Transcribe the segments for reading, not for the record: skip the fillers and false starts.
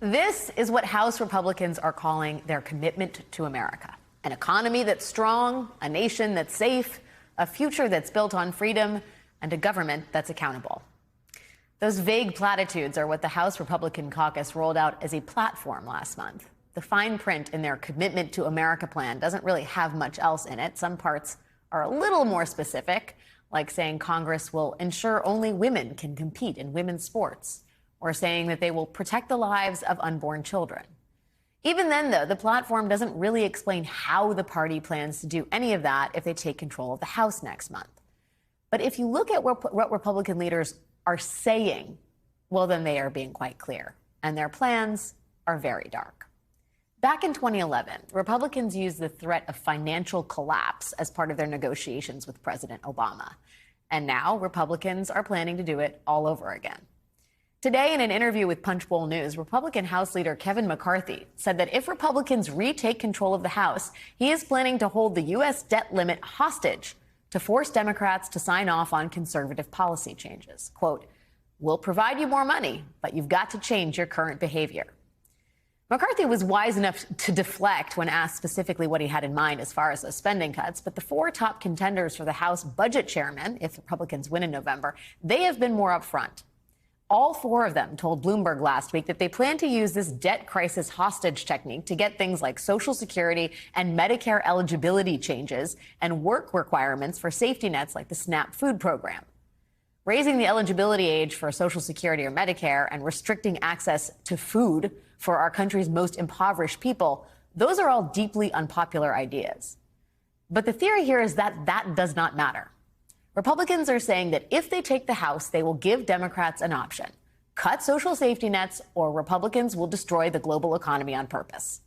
This is what House Republicans are calling their commitment to America. An economy that's strong, a nation that's safe, a future that's built on freedom, and a government that's accountable. Those vague platitudes are what the House Republican caucus rolled out as a platform last month. The fine print in their commitment to America plan doesn't really have much else in it. Some parts are a little more specific, like saying Congress will ensure only women can compete in women's sports, or saying that they will protect the lives of unborn children. Even then, though, the platform doesn't really explain how the party plans to do any of that if they take control of the House next month. But if you look at what Republican leaders are saying, well, then they are being quite clear, and their plans are very dark. Back in 2011, Republicans used the threat of financial collapse as part of their negotiations with President Obama. And now Republicans are planning to do it all over again. Today, in an interview with Punchbowl News, Republican House Leader Kevin McCarthy said that if Republicans retake control of the House, he is planning to hold the U.S. debt limit hostage to force Democrats to sign off on conservative policy changes. Quote, "We'll provide you more money, but you've got to change your current behavior." McCarthy was wise enough to deflect when asked specifically what he had in mind as far as those spending cuts. But the four top contenders for the House budget chairman, if Republicans win in November, they have been more upfront. All four of them told Bloomberg last week that they plan to use this debt crisis hostage technique to get things like Social Security and Medicare eligibility changes and work requirements for safety nets like the SNAP food program. Raising the eligibility age for Social Security or Medicare and restricting access to food for our country's most impoverished people, those are all deeply unpopular ideas. But the theory here is that that does not matter. Republicans are saying that if they take the House, they will give Democrats an option: cut social safety nets, or Republicans will destroy the global economy on purpose.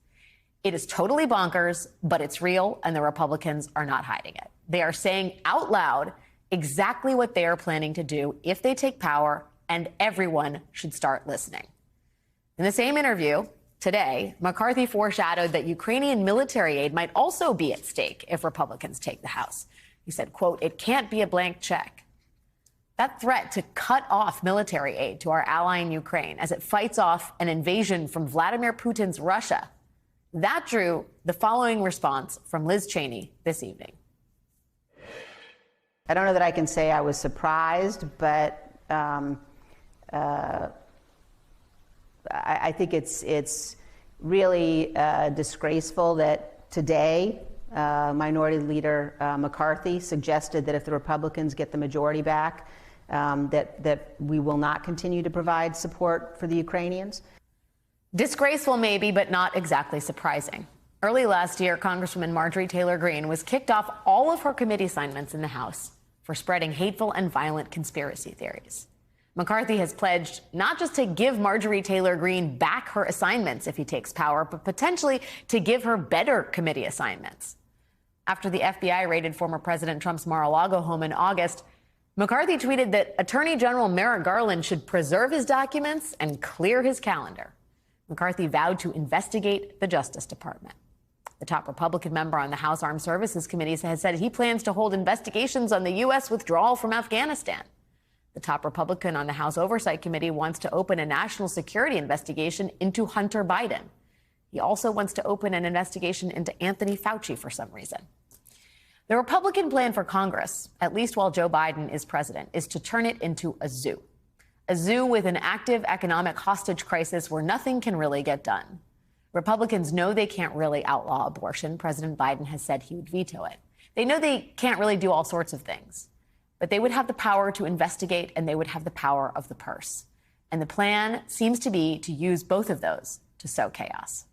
It is totally bonkers, but it's real, and the Republicans are not hiding it. They are saying out loud exactly what they are planning to do if they take power, and everyone should start listening. In the same interview today, McCarthy foreshadowed that Ukrainian military aid might also be at stake if Republicans take the House. He said, quote, "It can't be a blank check." That threat to cut off military aid to our ally in Ukraine as it fights off an invasion from Vladimir Putin's Russia, that drew the following response from Liz Cheney this evening. I don't know that I can say I was surprised, but I think it's really disgraceful that today Minority Leader McCarthy suggested that if the Republicans get the majority back, that we will not continue to provide support for the Ukrainians. Disgraceful maybe, but not exactly surprising. Early last year, Congresswoman Marjorie Taylor Greene was kicked off all of her committee assignments in the House for spreading hateful and violent conspiracy theories. McCarthy has pledged not just to give Marjorie Taylor Greene back her assignments if he takes power, but potentially to give her better committee assignments. After the FBI raided former President Trump's Mar-a-Lago home in August, McCarthy tweeted that Attorney General Merrick Garland should preserve his documents and clear his calendar. McCarthy vowed to investigate the Justice Department. The top Republican member on the House Armed Services Committee has said he plans to hold investigations on the U.S. withdrawal from Afghanistan. The top Republican on the House Oversight Committee wants to open a national security investigation into Hunter Biden. He also wants to open an investigation into Anthony Fauci for some reason. The Republican plan for Congress, at least while Joe Biden is president, is to turn it into a zoo. A zoo with an active economic hostage crisis where nothing can really get done. Republicans know they can't really outlaw abortion. President Biden has said he would veto it. They know they can't really do all sorts of things. But they would have the power to investigate, and they would have the power of the purse. And the plan seems to be to use both of those to sow chaos.